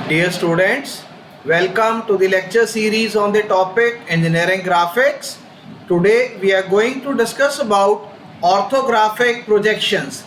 Dear students, welcome to the lecture series on the topic Engineering Graphics. Today we are going to discuss about orthographic projections.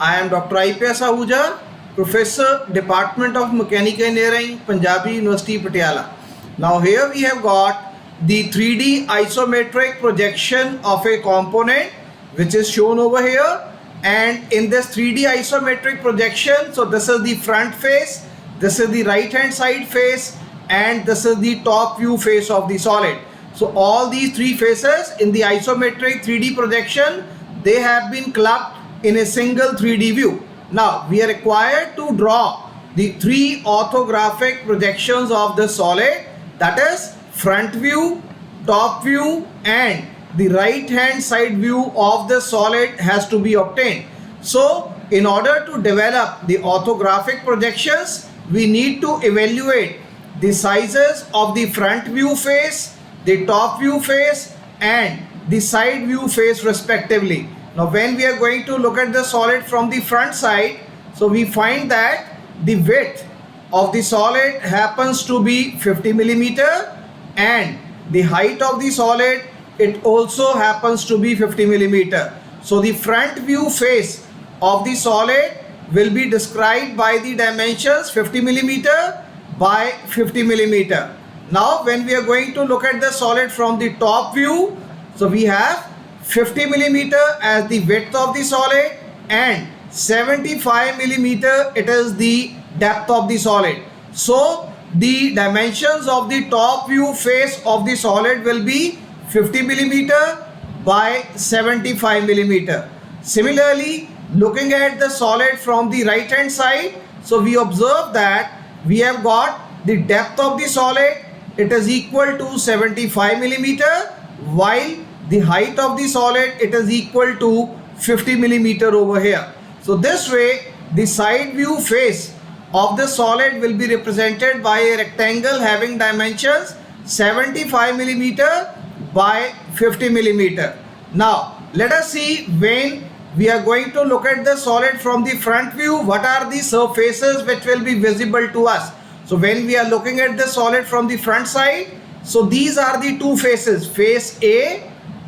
I am Dr. IPS Ahuja, Professor, Department of Mechanical Engineering, Punjabi University, Patiala. Now here we have got the 3D isometric projection of a component which is shown over here, and in this 3D isometric projection, so this is the front face, this is the right hand side face, and this is the top view face of the solid. So all these three faces in the isometric 3D projection, they have been clubbed in a single 3D view. Now we are required to draw the three orthographic projections of the solid, that is front view, top view, and the right hand side view of the solid has to be obtained. So in order to develop the orthographic projections, we need to evaluate the sizes of the front view face, the top view face, and the side view face respectively. Now when we are going to look at the solid from the front side, so we find that the width of the solid happens to be 50 millimeter, and the height of the solid, it also happens to be 50 millimeter. So the front view face of the solid will be described by the dimensions 50 millimeter by 50 millimeter. Now when we are going to look at the solid from the top view, so we have 50 millimeter as the width of the solid and 75 millimeter it is the depth of the solid. So the dimensions of the top view face of the solid will be 50 millimeter by 75 millimeter. Similarly, looking at the solid from the right hand side, so we observe that we have got the depth of the solid, it is equal to 75 millimeter, while the height of the solid, it is equal to 50 millimeter over here. So this way the side view face of the solid will be represented by a rectangle having dimensions 75 millimeter by 50 millimeter. Now let us see, when we are going to look at the solid from the front view, what are the surfaces which will be visible to us. So when we are looking at the solid from the front side, so these are the two faces, face A,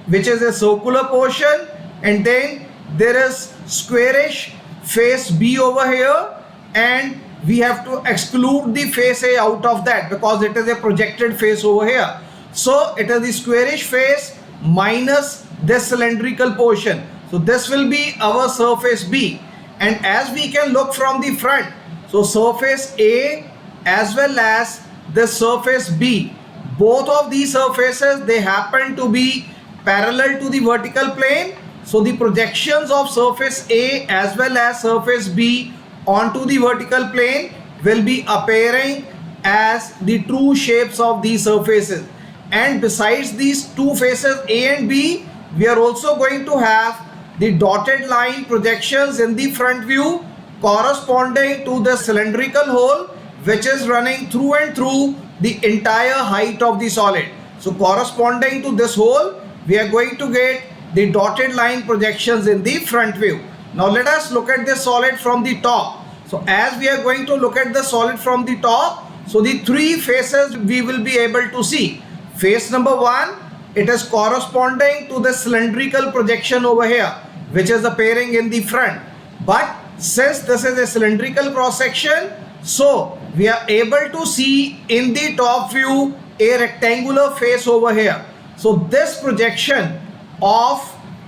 which is a circular portion, and then there is squarish face B over here, and we have to exclude the face A out of that because it is a projected face over here. So it is the squarish face minus this cylindrical portion. So this will be our surface B, and as we can look from the front, so surface A as well as the surface B, both of these surfaces, they happen to be parallel to the vertical plane. So the projections of surface A as well as surface B onto the vertical plane will be appearing as the true shapes of these surfaces. And besides these two faces A and B, we are also going to have the dotted line projections in the front view corresponding to the cylindrical hole which is running through and through the entire height of the solid. So corresponding to this hole, we are going to get the dotted line projections in the front view. Now let us look at the solid from the top. So as we are going to look at the solid from the top, so the three faces we will be able to see. Face number 1, it is corresponding to the cylindrical projection over here which is appearing in the front. But since this is a cylindrical cross section, so we are able to see in the top view a rectangular face over here. So this projection of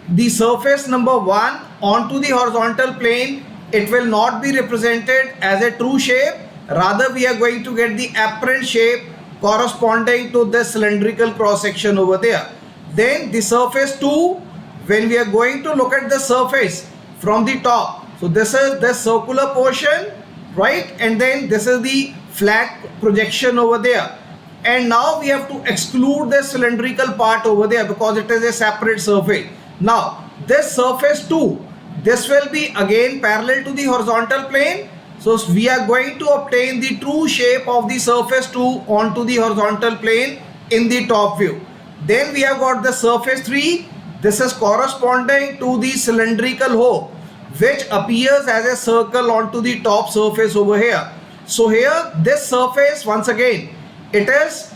the surface number 1 onto the horizontal plane, it will not be represented as a true shape, rather we are going to get the apparent shape corresponding to the cylindrical cross section over there. Then the surface 2, when we are going to look at the surface from the top, so this is the circular portion, right, and then this is the flat projection over there, and now we have to exclude the cylindrical part over there because it is a separate surface. Now this surface 2, this will be again parallel to the horizontal plane. So we are going to obtain the true shape of the surface 2 onto the horizontal plane in the top view. Then we have got the surface 3. This is corresponding to the cylindrical hole which appears as a circle onto the top surface over here. So here this surface, once again, it is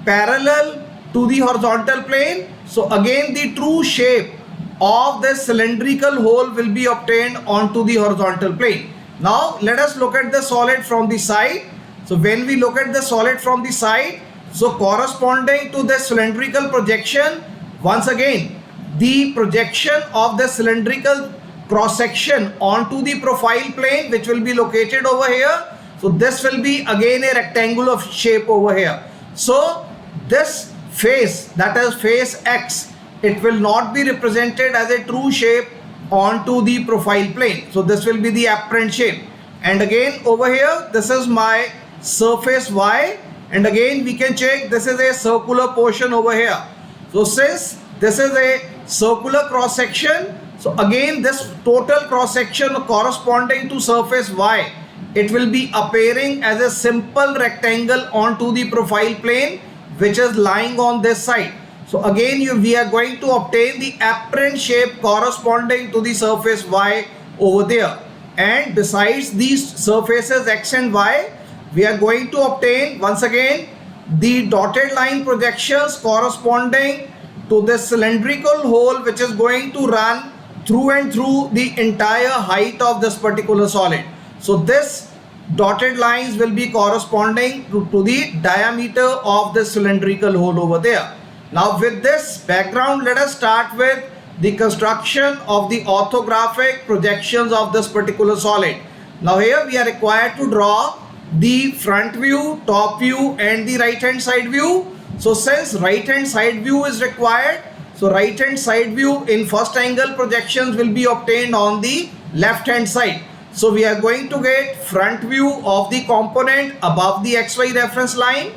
parallel to the horizontal plane. So again the true shape of this cylindrical hole will be obtained onto the horizontal plane. Now let us look at the solid from the side. So when we look at the solid from the side, so corresponding to the cylindrical projection, once again the projection of the cylindrical cross section onto the profile plane, which will be located over here. So this will be again a rectangular shape over here. So this face, that is face X, it will not be represented as a true shape onto the profile plane. So this will be the apparent shape. And again over here, this is my surface Y, and again we can check this is a circular portion over here. So since this is a circular cross section, so again this total cross section corresponding to surface Y, it will be appearing as a simple rectangle onto the profile plane, which is lying on this side. So again we are going to obtain the apparent shape corresponding to the surface Y over there. And besides these surfaces X and Y, we are going to obtain once again the dotted line projections corresponding to the cylindrical hole, which is going to run through and through the entire height of this particular solid. So this dotted lines will be corresponding to the diameter of the cylindrical hole over there. Now with this background, let us start with the construction of the orthographic projections of this particular solid. Now here we are required to draw the front view, top view and the right hand side view. So since right hand side view is required, so right hand side view in first angle projections will be obtained on the left hand side. So we are going to get front view of the component above the XY reference line.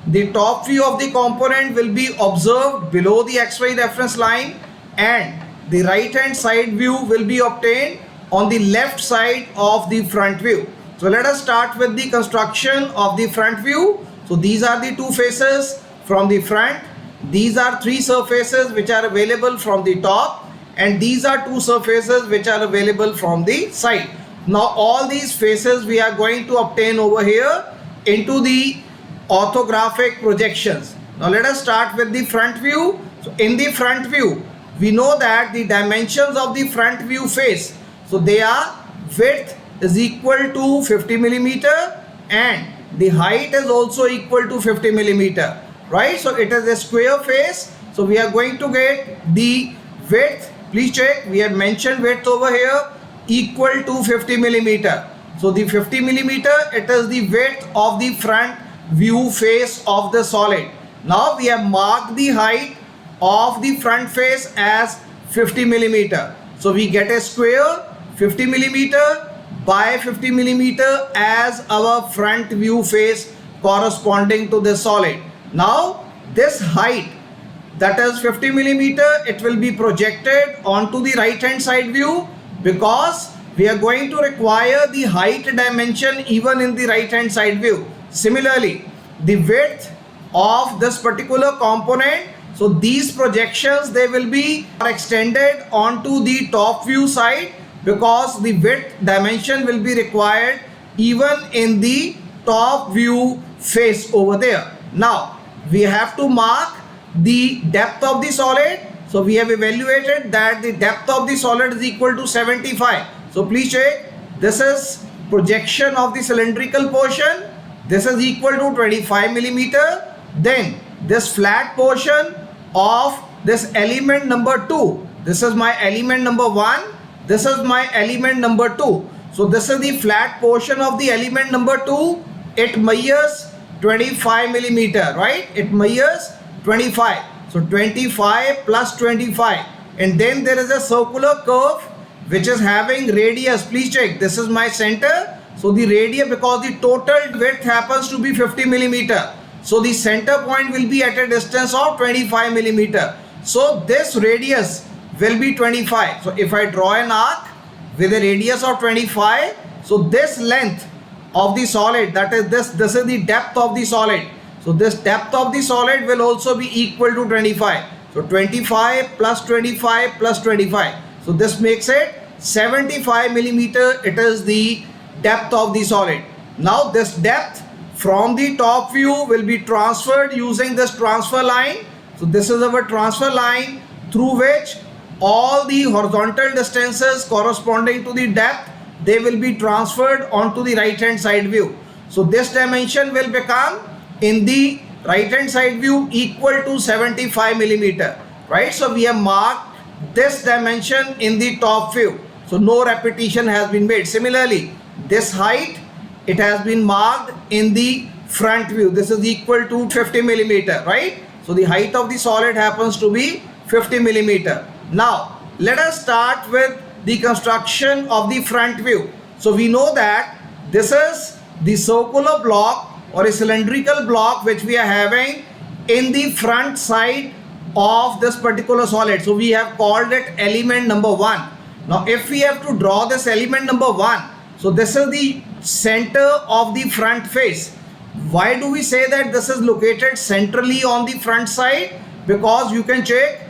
The top view of the component will be observed below the XY reference line, and the right hand side view will be obtained on the left side of the front view. So let us start with the construction of the front view. So these are the two faces from the front. These are three surfaces which are available from the top, and these are two surfaces which are available from the side. Now all these faces we are going to obtain over here into the orthographic projections. Now let us start with the front view. So in the front view, we know that the dimensions of the front view face, so they are width is equal to 50 millimeter and the height is also equal to 50 millimeter, right? So it is a square face. So we are going to get the width, please check, we have mentioned width over here, equal to 50 millimeter. So the 50 millimeter, it is the width of the front view face of the solid. Now we have marked the height of the front face as 50 millimeter. So we get a square 50 millimeter by 50 millimeter as our front view face corresponding to the solid. Now this height, that is 50 millimeter, it will be projected onto the right hand side view, because we are going to require the height dimension even in the right hand side view. Similarly, the width of this particular component, so these projections, they will be extended onto the top view side, because the width dimension will be required even in the top view face over there. Now we have to mark the depth of the solid. So we have evaluated that the depth of the solid is equal to 75. So please check, this is projection of the cylindrical portion, this is equal to 25 millimeter. Then this flat portion of this element number 2, this is my element number 1, this is my element number 2. So this is the flat portion of the element number 2. It measures 25 millimeter, right? It measures 25. So 25 plus 25, and then there is a circular curve which is having radius. Please check, this is my center. So the radius, because the total width happens to be 50 millimeter, so the center point will be at a distance of 25 millimeter. So this radius will be 25. So if I draw an arc with a radius of 25, so this length of the solid, that is this is the depth of the solid. So this depth of the solid will also be equal to 25. So 25 plus 25 plus 25. So this makes it 75 millimeter. It is the depth of the solid. Now this depth from the top view will be transferred using this transfer line. So this is our transfer line through which all the horizontal distances corresponding to the depth, they will be transferred onto the right hand side view. So this dimension will become in the right hand side view equal to 75 millimeter, right? So we have marked this dimension in the top view, so no repetition has been made. Similarly, this height, it has been marked in the front view. This is equal to 50 millimeter, right? So the height of the solid happens to be 50 millimeter. Now let us start with the construction of the front view. So we know that this is the circular block or a cylindrical block which we are having in the front side of this particular solid. So we have called it element number 1. Now if we have to draw this element number 1, so this is the center of the front face. Why do we say that this is located centrally on the front side? Because you can check,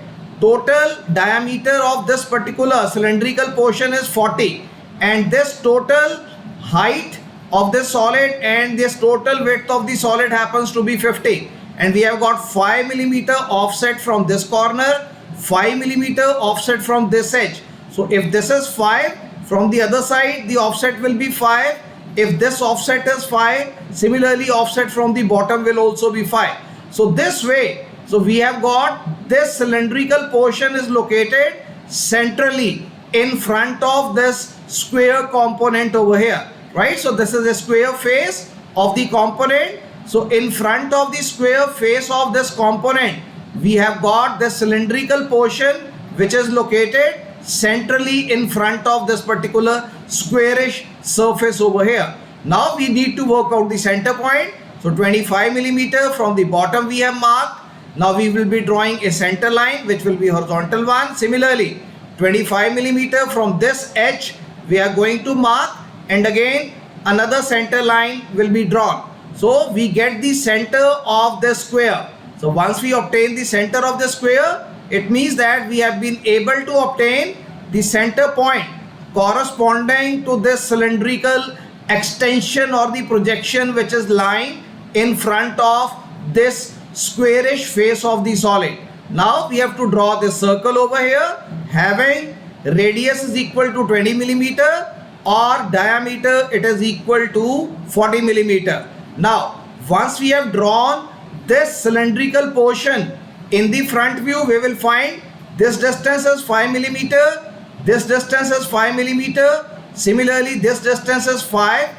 total diameter of this particular cylindrical portion is 40, and this total height of this solid and this total width of the solid happens to be 50, and we have got 5 millimeter offset from this corner, 5 millimeter offset from this edge. So if this is 5, from the other side the offset will be 5. If this offset is 5, similarly offset from the bottom will also be 5. So this way, so we have got this cylindrical portion is located centrally in front of this square component over here, right? So this is a square face of the component. So in front of the square face of this component, we have got the cylindrical portion which is located centrally in front of this particular squarish surface over here. Now we need to work out the center point. So 25 millimeter from the bottom we have marked. Now we will be drawing a center line which will be horizontal one. Similarly, 25 millimeter from this edge we are going to mark, and again another center line will be drawn. So we get the center of the square. So once we obtain the center of the square, it means that we have been able to obtain the center point corresponding to this cylindrical extension or the projection which is lying in front of this squarish face of the solid. Now we have to draw this circle over here having radius is equal to 20 millimeter or diameter it is equal to 40 millimeter. Now once we have drawn this cylindrical portion in the front view, we will find this distance is 5 millimeter, this distance is 5 millimeter, similarly this distance is 5,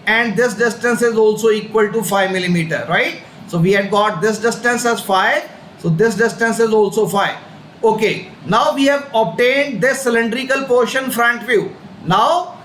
and this distance is also equal to 5 millimeter, right? So we had got this distance as 5, so this distance is also 5. Okay, now we have obtained this cylindrical portion front view. Now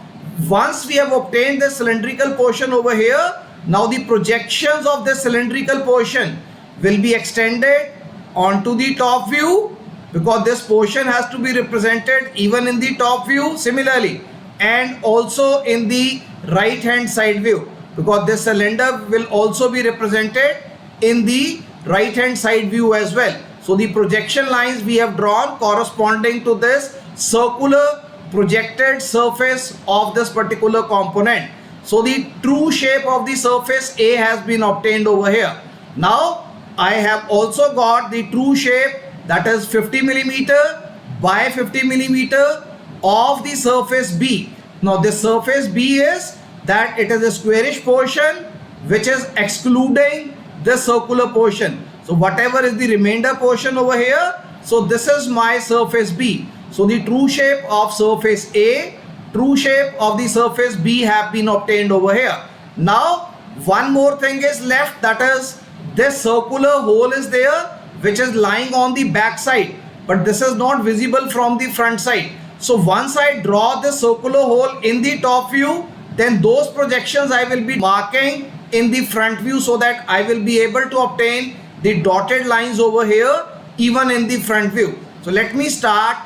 once we have obtained the cylindrical portion over here, now the projections of this cylindrical portion will be extended onto the top view, because this portion has to be represented even in the top view, similarly, and also in the right hand side view, because this cylinder will also be represented in the right hand side view as well. So the projection lines we have drawn corresponding to this circular projected surface of this particular component. So the true shape of the surface A has been obtained over here. Now I have also got the true shape, that is 50 millimeter by 50 millimeter of the surface B. Now this surface B is that it is a squarish portion which is excluding the circular portion. So whatever is the remainder portion over here, so this is my surface B. So the true shape of surface A, true shape of the surface B have been obtained over here. Now one more thing is left, that is this circular hole is there which is lying on the back side, but this is not visible from the front side. So once I draw this circular hole in the top view, then those projections I will be marking in the front view, so that I will be able to obtain the dotted lines over here even in the front view. So let me start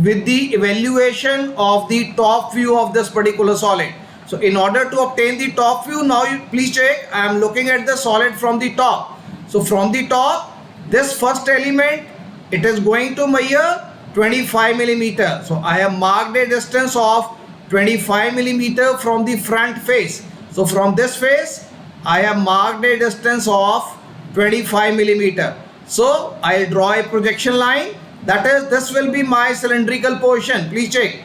with the evaluation of the top view of this particular solid. So in order to obtain the top view, now you please check, I am looking at the solid from the top. So from the top, this first element, it is going to measure 25 millimeter. So I have marked a distance of 25 millimeter from the front face. So from this face I have marked a distance of 25 millimeter. So I'll draw a projection line, that is, this will be my cylindrical portion. Please check,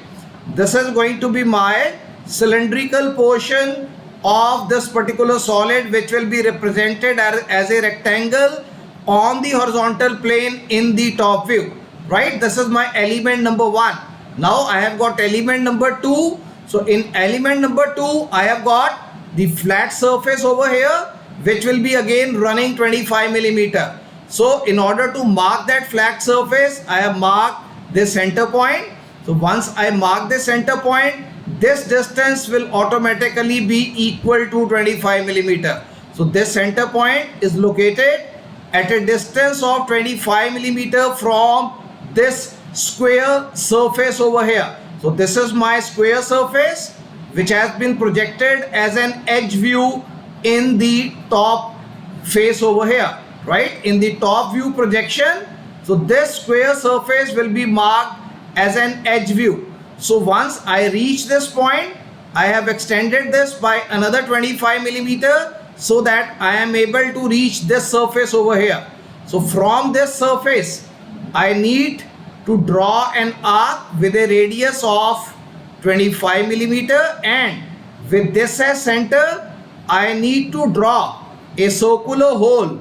this is going to be my cylindrical portion of this particular solid, which will be represented as a rectangle on the horizontal plane in the top view, right? This is my element number 1. Now I have got element number 2. So in element number 2 I have got the flat surface over here, which will be again running 25 millimeter. So in order to mark that flat surface, I have marked this center point. So once I mark the center point, this distance will automatically be equal to 25 millimeter. So this center point is located at a distance of 25 millimeter from this square surface over here. So this is my square surface, which has been projected as an edge view in the top face over here, right? In the top view projection, so this square surface will be marked as an edge view. So once I reach this point, I have extended this by another 25 millimeter so that I am able to reach this surface over here. So from this surface, I need to draw an arc with a radius of 25 millimeter, and with this as center, I need to draw a circular hole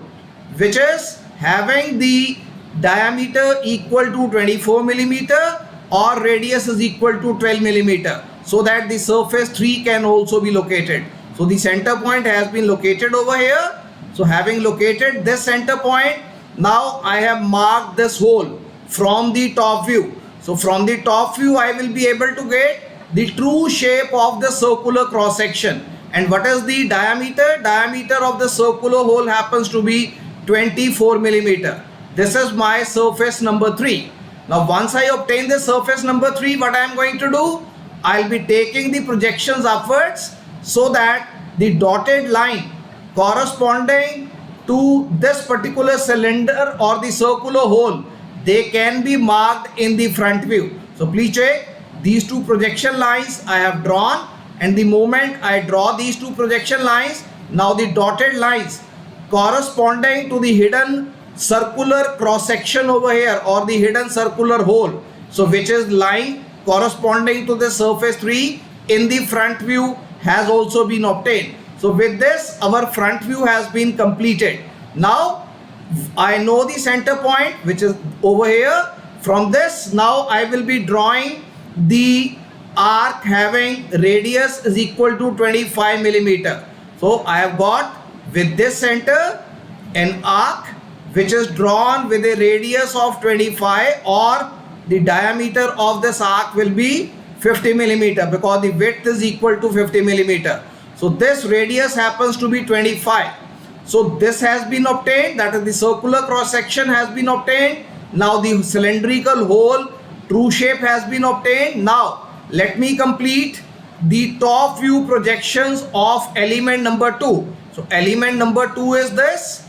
which is having the diameter equal to 24 millimeter or radius is equal to 12 millimeter, so that the surface 3 can also be located. So the center point has been located over here. So having located this center point, now I have marked this hole from the top view. So from the top view I will be able to get the true shape of the circular cross section. And what is the diameter? Diameter of the circular hole happens to be 24 millimeter. This is my surface number 3. Now once I obtain the surface number 3, what I am going to do? I'll be taking the projections upwards so that the dotted line corresponding to this particular cylinder or the circular hole, they can be marked in the front view. So please check, these two projection lines I have drawn, and the moment I draw these two projection lines, now the dotted lines corresponding to the hidden circular cross section over here or the hidden circular hole, so which is line corresponding to the surface 3 in the front view, has also been obtained. So with this, our front view has been completed. Now I know the center point, which is over here. From this, now I will be drawing the arc having radius is equal to 25 millimeter. So I have got with this center an arc which is drawn with a radius of 25, or the diameter of this arc will be 50 millimeter because the width is equal to 50 millimeter. So this radius happens to be 25. So this has been obtained, that is the circular cross section has been obtained. Now the cylindrical hole true shape has been obtained. Now let me complete the top view projections of element number 2. So element number 2 is this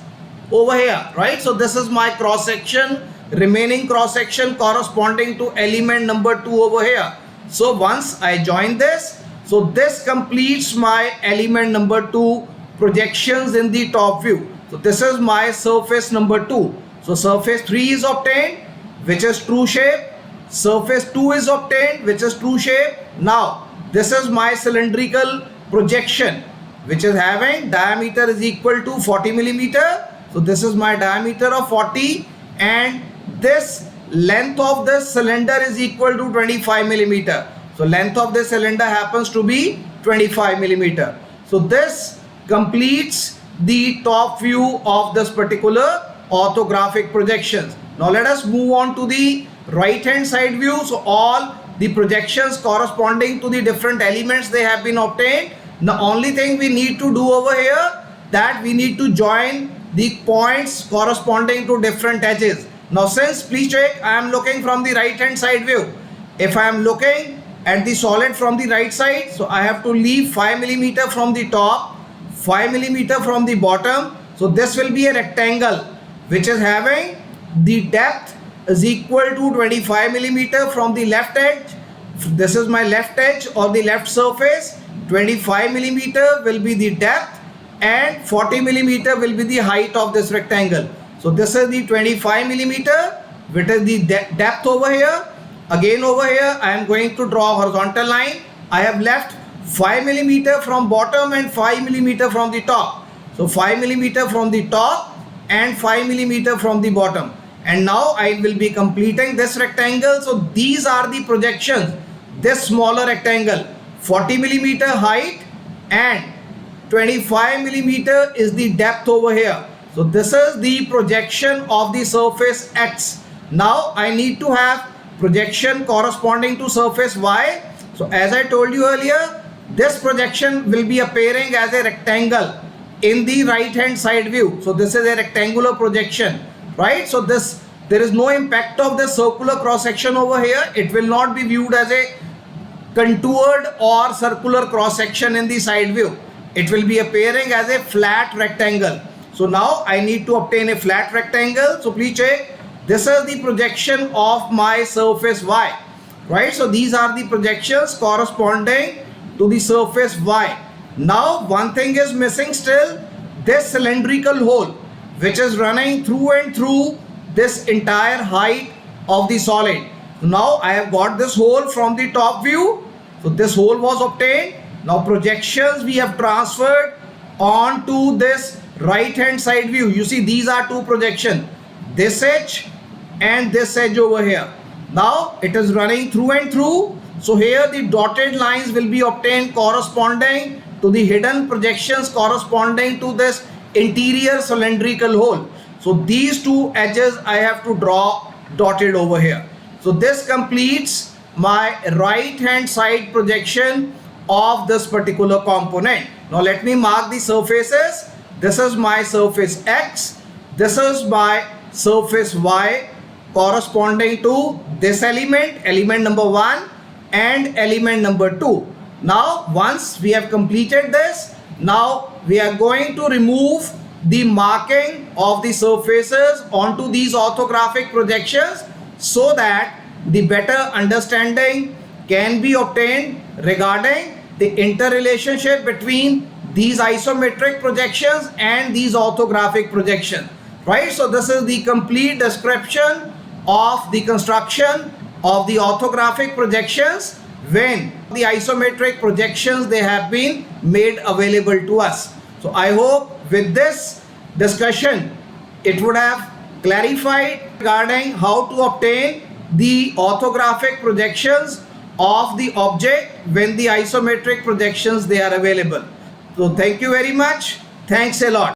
over here, right? So this is my cross section, remaining cross section corresponding to element number 2 over here. So once I join this, so this completes my element number 2 projections in the top view. So this is my surface number 2. So surface 3 is obtained, which is true shape. Surface 2 is obtained, which is true shape. Now this is my cylindrical projection, which is having diameter is equal to 40 millimeter. So this is my diameter of 40, and this length of this cylinder is equal to 25 millimeter. So length of this cylinder happens to be 25 millimeter. So this completes the top view of this particular orthographic projections. Now let us move on to the right hand side view. So all the projections corresponding to the different elements, they have been obtained. The only thing we need to do over here, that we need to join the points corresponding to different edges. Now since, please check, I am looking from the right hand side view. If I am looking at the solid from the right side, so I have to leave 5 millimeter from the top, 5 millimeter from the bottom. So this will be a rectangle which is having the depth is equal to 25 millimeter from the left edge. This is my left edge or the left surface. 25 millimeter will be the depth and 40 millimeter will be the height of this rectangle. So this is the 25 millimeter, which is the depth over here. Again over here I am going to draw a horizontal line. I have left 5 millimeter from bottom and 5 millimeter from the top. So 5 millimeter from the top and 5 millimeter from the bottom. And now I will be completing this rectangle. So these are the projections. This smaller rectangle, 40 millimeter height and 25 millimeter is the depth over here. So this is the projection of the surface X. Now I need to have projection corresponding to surface Y. So as I told you earlier, this projection will be appearing as a rectangle in the right hand side view. So this is a rectangular projection, right? So there is no impact of the circular cross section over here. It will not be viewed as a contoured or circular cross section in the side view. It will be appearing as a flat rectangle. So now I need to obtain a flat rectangle. So please check. This is the projection of my surface Y, right? So these are the projections corresponding to the surface Y. Now one thing is missing still, this cylindrical hole which is running through and through this entire height of the solid. Now I have got this hole from the top view. So this hole was obtained. Now projections we have transferred onto this right hand side view. You see these are two projections, this edge and this edge over here. Now it is running through and through. So here the dotted lines will be obtained corresponding to the hidden projections corresponding to this interior cylindrical hole. So these two edges I have to draw dotted over here. So this completes my right hand side projection of this particular component. Now let me mark the surfaces. This is my surface X. This is my surface Y corresponding to this element number 1 and element number 2. Now once we have completed this, now we are going to remove the marking of the surfaces onto these orthographic projections so that the better understanding can be obtained regarding the interrelationship between these isometric projections and these orthographic projections, right? So this is the complete description of the construction of the orthographic projections when the isometric projections they have been made available to us. So I hope with this discussion it would have clarified regarding how to obtain the orthographic projections of the object when the isometric projections they are available. So thank you very much. Thanks a lot.